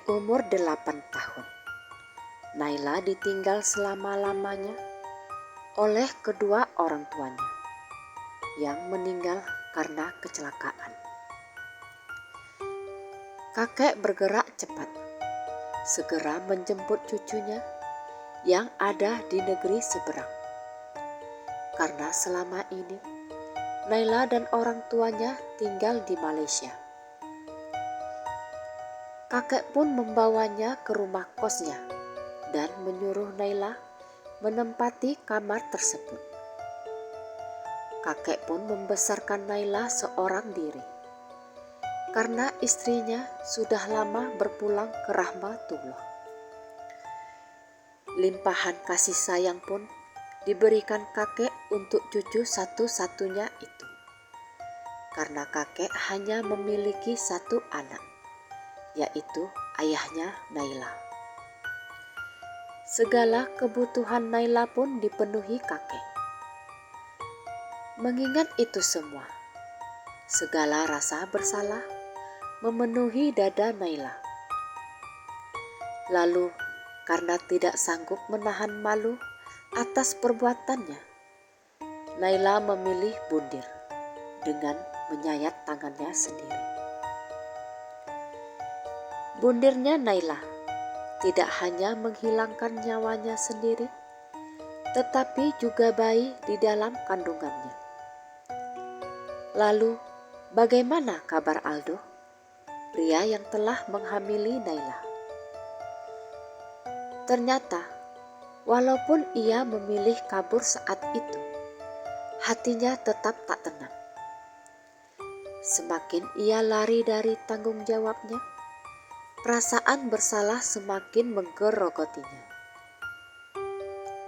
Umur 8 tahun, Naila ditinggal selama-lamanya oleh kedua orang tuanya yang meninggal karena kecelakaan. Kakek bergerak cepat, segera menjemput cucunya yang ada di negeri seberang. Karena selama ini Naila dan orang tuanya tinggal di Malaysia. Kakek pun membawanya ke rumah kosnya dan menyuruh Naila menempati kamar tersebut. Kakek pun membesarkan Naila seorang diri, karena istrinya sudah lama berpulang ke rahmatullah. Limpahan kasih sayang pun diberikan kakek untuk cucu satu-satunya itu, karena kakek hanya memiliki satu anak, yaitu ayahnya Naila. Segala kebutuhan Naila pun dipenuhi kakek. Mengingat itu semua, segala rasa bersalah memenuhi dada Naila. Lalu, karena tidak sanggup menahan malu atas perbuatannya, Naila memilih bundir dengan menyayat tangannya sendiri. Bundirnya Naila tidak hanya menghilangkan nyawanya sendiri, tetapi juga bayi di dalam kandungannya. Lalu, bagaimana kabar Aldo, pria yang telah menghamili Naila? Ternyata, walaupun ia memilih kabur saat itu, hatinya tetap tak tenang. Semakin ia lari dari tanggung jawabnya, perasaan bersalah semakin menggerogotinya.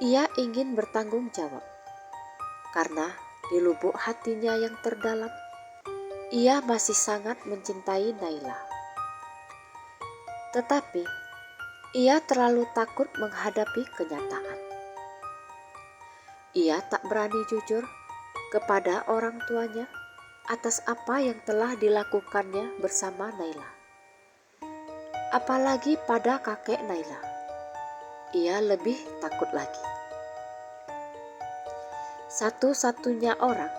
Ia ingin bertanggung jawab, karena di lubuk hatinya yang terdalam, ia masih sangat mencintai Naila. Tetapi, ia terlalu takut menghadapi kenyataan. Ia tak berani jujur kepada orang tuanya atas apa yang telah dilakukannya bersama Naila. Apalagi pada kakek Naila, ia lebih takut lagi. Satu-satunya orang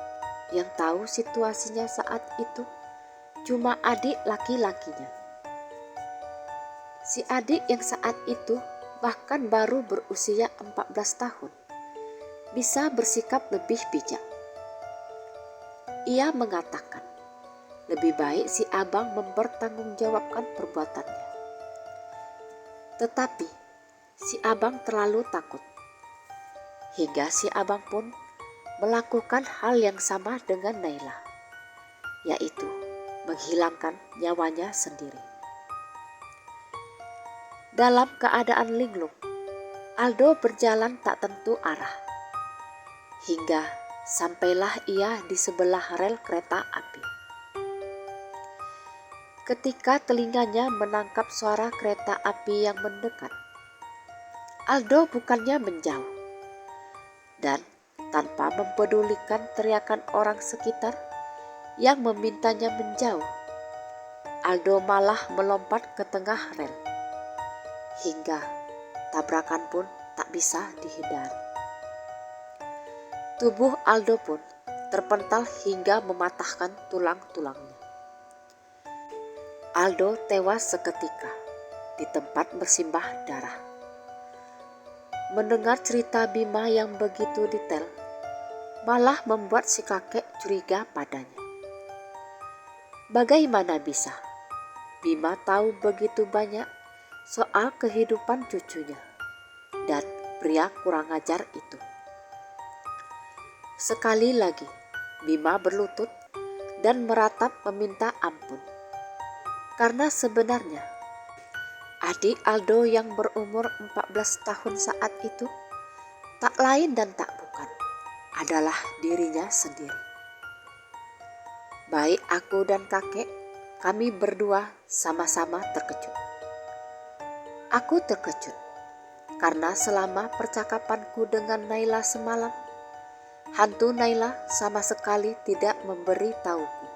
yang tahu situasinya saat itu cuma adik laki-lakinya. Si adik yang saat itu bahkan baru berusia 14 tahun, bisa bersikap lebih bijak. Ia mengatakan, lebih baik si abang mempertanggungjawabkan perbuatannya. Tetapi si abang terlalu takut, hingga si abang pun melakukan hal yang sama dengan Naila, yaitu menghilangkan nyawanya sendiri. Dalam keadaan linglung, Aldo berjalan tak tentu arah, hingga sampailah ia di sebelah rel kereta api. Ketika telinganya menangkap suara kereta api yang mendekat, Aldo bukannya menjauh, dan tanpa mempedulikan teriakan orang sekitar yang memintanya menjauh, Aldo malah melompat ke tengah rel, hingga tabrakan pun tak bisa dihindari. Tubuh Aldo pun terpental hingga mematahkan tulang-tulangnya. Aldo tewas seketika di tempat bersimbah darah. Mendengar cerita Bima yang begitu detail malah membuat si kakek curiga padanya. Bagaimana bisa Bima tahu begitu banyak soal kehidupan cucunya dan pria kurang ajar itu? Sekali lagi Bima berlutut dan meratap meminta ampun, karena sebenarnya adik Aldo yang berumur 14 tahun saat itu tak lain dan tak bukan adalah dirinya sendiri. Baik aku dan kakek, kami berdua sama-sama terkejut. Aku terkejut karena selama percakapanku dengan Naila semalam, hantu Naila sama sekali tidak memberi tahuku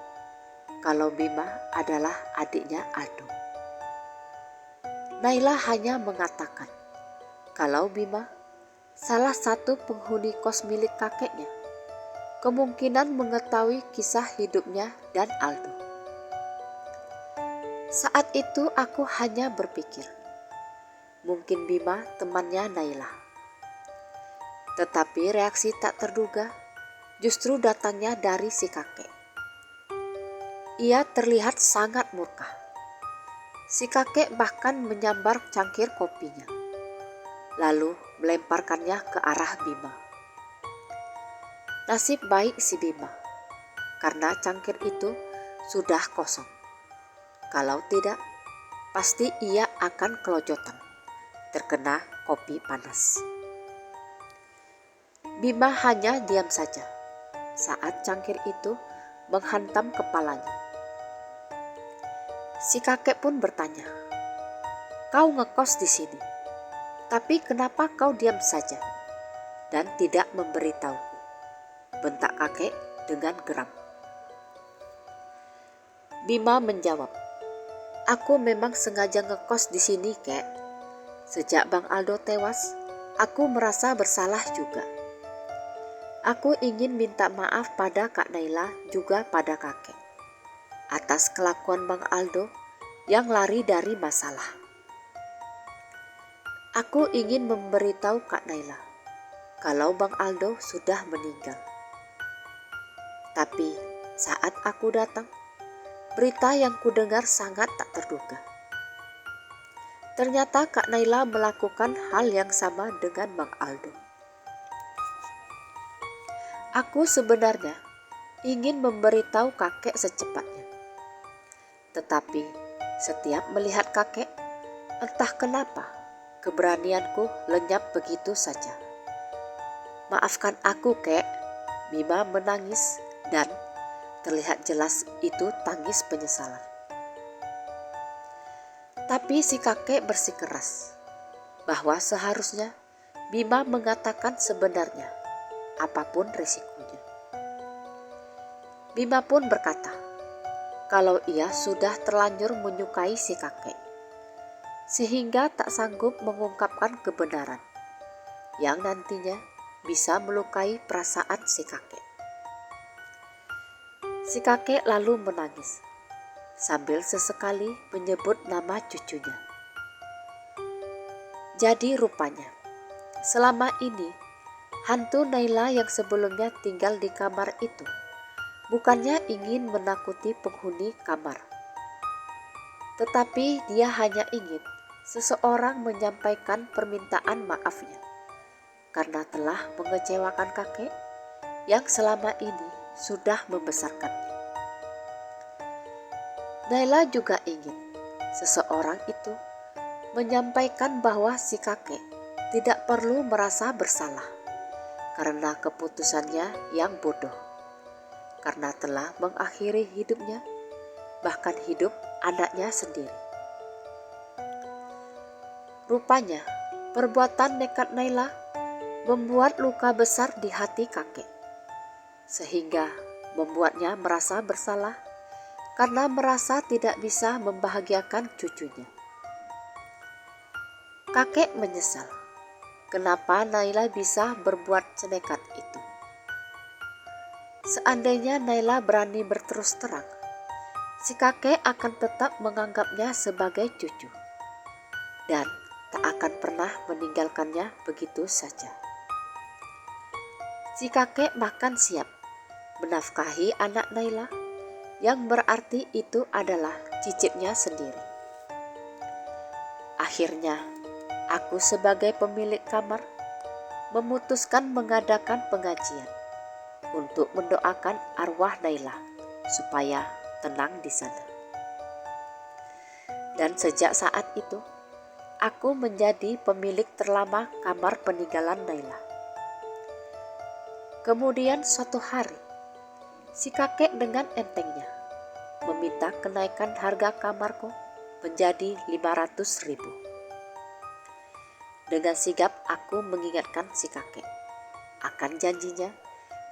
kalau Bima adalah adiknya Aldo. Naila hanya mengatakan kalau Bima, salah satu penghuni kos milik kakeknya, kemungkinan mengetahui kisah hidupnya dan Aldo. Saat itu aku hanya berpikir, mungkin Bima temannya Naila. Tetapi reaksi tak terduga justru datangnya dari si kakek. Ia terlihat sangat murka. Si kakek bahkan menyambar cangkir kopinya, lalu melemparkannya ke arah Bima. Nasib baik si Bima, karena cangkir itu sudah kosong. Kalau tidak, pasti ia akan kelojotan, terkena kopi panas. Bima hanya diam saja saat cangkir itu menghantam kepalanya. Si kakek pun bertanya, "Kau ngekos di sini, tapi kenapa kau diam saja dan tidak memberitahuku?" bentak kakek dengan geram. Bima menjawab, "Aku memang sengaja ngekos di sini, Kek. Sejak Bang Aldo tewas, aku merasa bersalah juga. Aku ingin minta maaf pada Kak Naila juga pada kakek atas kelakuan Bang Aldo yang lari dari masalah. Aku ingin memberitahu Kak Naila kalau Bang Aldo sudah meninggal. Tapi saat aku datang, berita yang kudengar sangat tak terduga. Ternyata Kak Naila melakukan hal yang sama dengan Bang Aldo. Aku sebenarnya ingin memberitahu kakek secepatnya. Tetapi setiap melihat kakek, entah kenapa keberanianku lenyap begitu saja. Maafkan aku, Kek." Bima menangis dan terlihat jelas itu tangis penyesalan. Tapi si kakek bersikeras bahwa seharusnya Bima mengatakan sebenarnya, apapun risikonya. Bima pun berkata kalau ia sudah terlanjur menyukai si kakek, sehingga tak sanggup mengungkapkan kebenaran yang nantinya bisa melukai perasaan si kakek. Si kakek lalu menangis sambil sesekali menyebut nama cucunya. Jadi rupanya selama ini hantu Naila yang sebelumnya tinggal di kamar itu bukannya ingin menakuti penghuni kamar, tetapi dia hanya ingin seseorang menyampaikan permintaan maafnya karena telah mengecewakan kakek yang selama ini sudah membesarkannya. Naila juga ingin seseorang itu menyampaikan bahwa si kakek tidak perlu merasa bersalah karena keputusannya yang bodoh, karena telah mengakhiri hidupnya, bahkan hidup anaknya sendiri. Rupanya perbuatan nekat Naila membuat luka besar di hati kakek, sehingga membuatnya merasa bersalah karena merasa tidak bisa membahagiakan cucunya. Kakek menyesal kenapa Naila bisa berbuat senekat itu. Seandainya Naila berani berterus terang, si kakek akan tetap menganggapnya sebagai cucu dan tak akan pernah meninggalkannya begitu saja. Si kakek bahkan siap menafkahi anak Naila, yang berarti itu adalah cicitnya sendiri. Akhirnya, aku sebagai pemilik kamar memutuskan mengadakan pengajian untuk mendoakan arwah Naila supaya tenang di sana. Dan sejak saat itu, aku menjadi pemilik terlama kamar peninggalan Naila. Kemudian suatu hari, si kakek dengan entengnya meminta kenaikan harga kamarku menjadi 500.000. Dengan sigap aku mengingatkan si kakek akan janjinya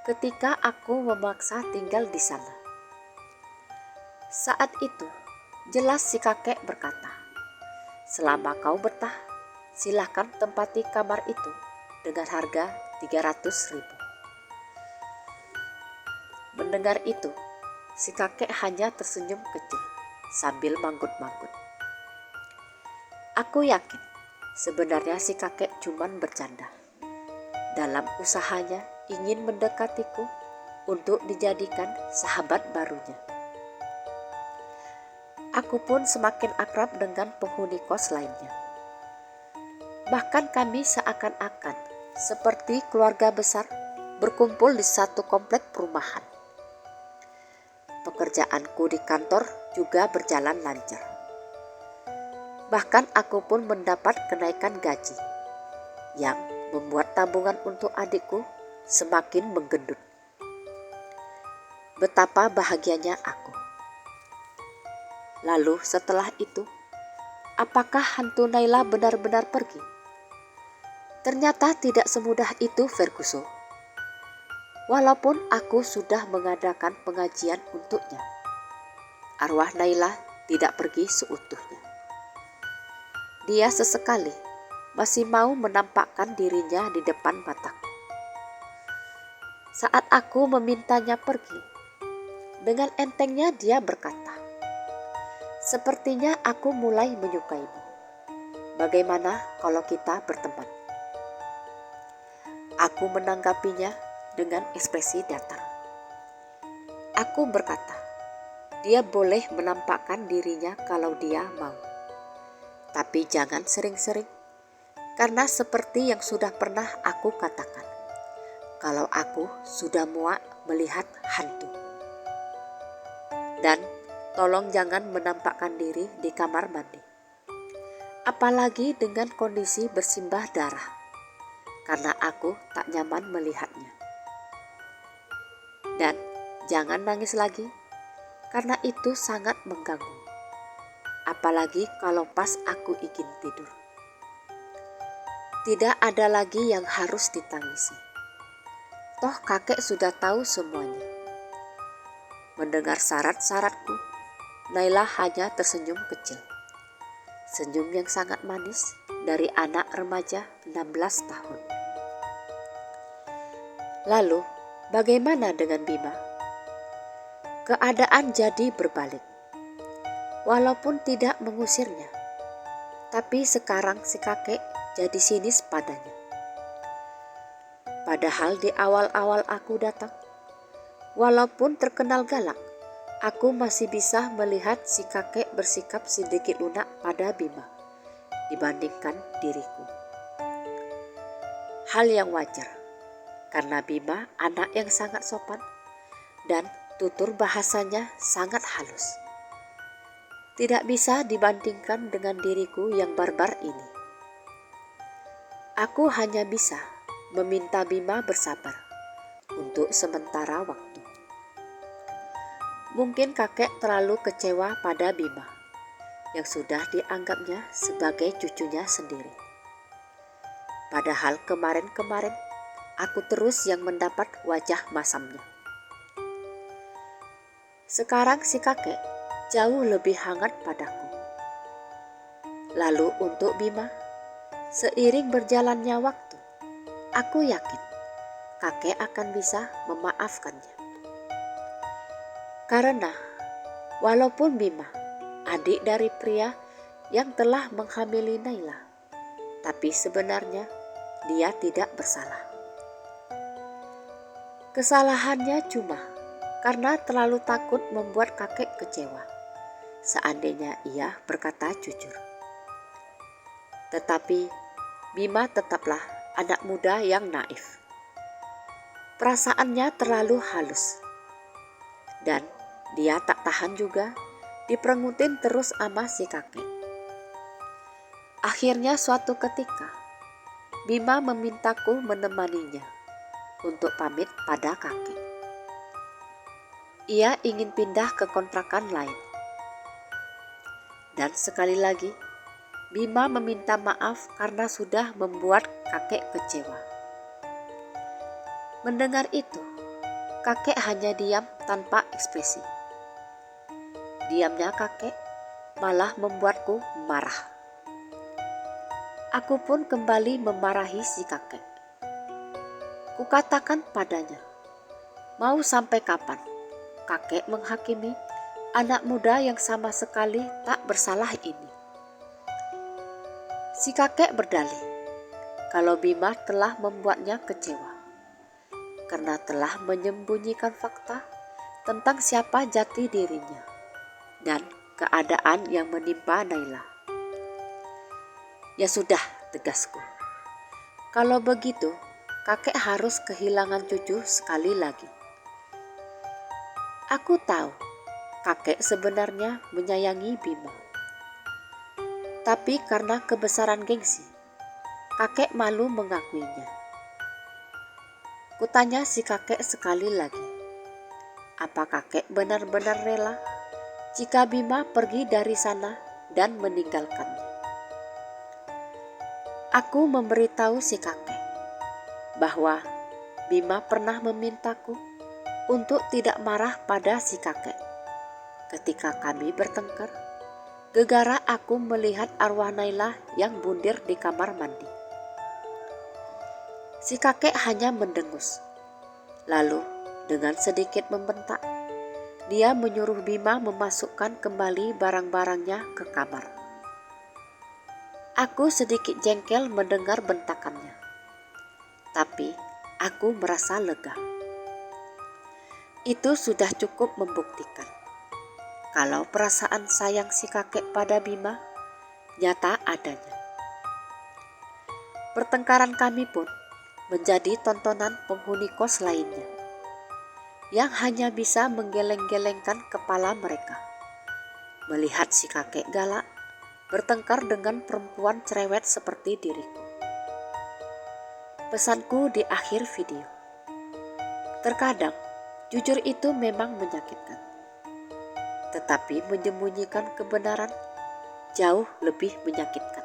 ketika aku memaksa tinggal di sana. Saat itu jelas si kakek berkata, selama kau betah, silahkan tempati kamar itu dengan harga 300.000. Mendengar itu, si kakek hanya tersenyum kecil sambil manggut-manggut. Aku yakin sebenarnya si kakek cuman bercanda dalam usahanya ingin mendekatiku untuk dijadikan sahabat barunya. Aku pun semakin akrab dengan penghuni kos lainnya. Bahkan kami seakan-akan seperti keluarga besar berkumpul di satu komplek perumahan. Pekerjaanku di kantor juga berjalan lancar. Bahkan aku pun mendapat kenaikan gaji yang membuat tabungan untuk adikku semakin menggendut. Betapa bahagianya aku. Lalu setelah itu, apakah hantu Naila benar-benar pergi? Ternyata tidak semudah itu, Ferguson. Walaupun aku sudah mengadakan pengajian untuknya, arwah Naila tidak pergi seutuhnya. Dia sesekali masih mau menampakkan dirinya di depan mataku. Saat aku memintanya pergi, dengan entengnya dia berkata, "Sepertinya aku mulai menyukaimu. Bagaimana kalau kita berteman?" Aku menanggapinya dengan ekspresi datar. Aku berkata, dia boleh menampakkan dirinya kalau dia mau. Tapi jangan sering-sering, karena seperti yang sudah pernah aku katakan, kalau aku sudah muak melihat hantu. Dan tolong jangan menampakkan diri di kamar mandi, apalagi dengan kondisi bersimbah darah, karena aku tak nyaman melihatnya. Dan jangan nangis lagi, karena itu sangat mengganggu, apalagi kalau pas aku ingin tidur. Tidak ada lagi yang harus ditangisi. Toh kakek sudah tahu semuanya. Mendengar syarat-syaratku, Naila hanya tersenyum kecil. Senyum yang sangat manis dari anak remaja 16 tahun. Lalu, bagaimana dengan Bima? Keadaan jadi berbalik. Walaupun tidak mengusirnya, tapi sekarang si kakek jadi sinis padanya. Padahal di awal-awal aku datang, walaupun terkenal galak, aku masih bisa melihat si kakek bersikap sedikit lunak pada Bima dibandingkan diriku. Hal yang wajar, karena Bima anak yang sangat sopan dan tutur bahasanya sangat halus. Tidak bisa dibandingkan dengan diriku yang barbar ini. Aku hanya bisa meminta Bima bersabar untuk sementara waktu. Mungkin kakek terlalu kecewa pada Bima yang sudah dianggapnya sebagai cucunya sendiri. Padahal kemarin-kemarin aku terus yang mendapat wajah masamnya. Sekarang si kakek jauh lebih hangat padaku. Lalu untuk Bima, seiring berjalannya waktu, aku yakin kakek akan bisa memaafkannya. Karena walaupun Bima adik dari pria yang telah menghamili Naila, tapi sebenarnya dia tidak bersalah. Kesalahannya cuma karena terlalu takut membuat kakek kecewa seandainya ia berkata jujur. Tetapi Bima tetaplah anak muda yang naif. Perasaannya terlalu halus. Dan dia tak tahan juga diperengutin terus sama si kakek. Akhirnya suatu ketika, Bima memintaku menemaninya untuk pamit pada kakek. Ia ingin pindah ke kontrakan lain. Dan sekali lagi, Bima meminta maaf karena sudah membuat kakek kecewa. Mendengar itu, kakek hanya diam tanpa ekspresi. Diamnya kakek malah membuatku marah. Aku pun kembali memarahi si kakek. Kukatakan padanya, mau sampai kapan kakek menghakimi anak muda yang sama sekali tak bersalah ini? Si kakek berdalih kalau Bima telah membuatnya kecewa karena telah menyembunyikan fakta tentang siapa jati dirinya dan keadaan yang menimpa Naila. Ya sudah, tegasku. Kalau begitu, kakek harus kehilangan cucu sekali lagi. Aku tahu kakek sebenarnya menyayangi Bima. Tapi karena kebesaran gengsi, kakek malu mengakuinya. Kutanya si kakek sekali lagi, apa kakek benar-benar rela jika Bima pergi dari sana dan meninggalkannya? Aku memberitahu si kakek bahwa Bima pernah memintaku untuk tidak marah pada si kakek ketika kami bertengkar gegara aku melihat arwah Naila yang bundir di kamar mandi. Si kakek hanya mendengus. Lalu dengan sedikit membentak, dia menyuruh Bima memasukkan kembali barang-barangnya ke kamar. Aku sedikit jengkel mendengar bentakannya, tapi aku merasa lega. Itu sudah cukup membuktikan kalau perasaan sayang si kakek pada Bima nyata adanya. Pertengkaran kami pun menjadi tontonan penghuni kos lainnya yang hanya bisa menggeleng-gelengkan kepala mereka melihat si kakek galak bertengkar dengan perempuan cerewet seperti diriku. Pesanku di akhir video, terkadang jujur itu memang menyakitkan, tetapi menyembunyikan kebenaran jauh lebih menyakitkan.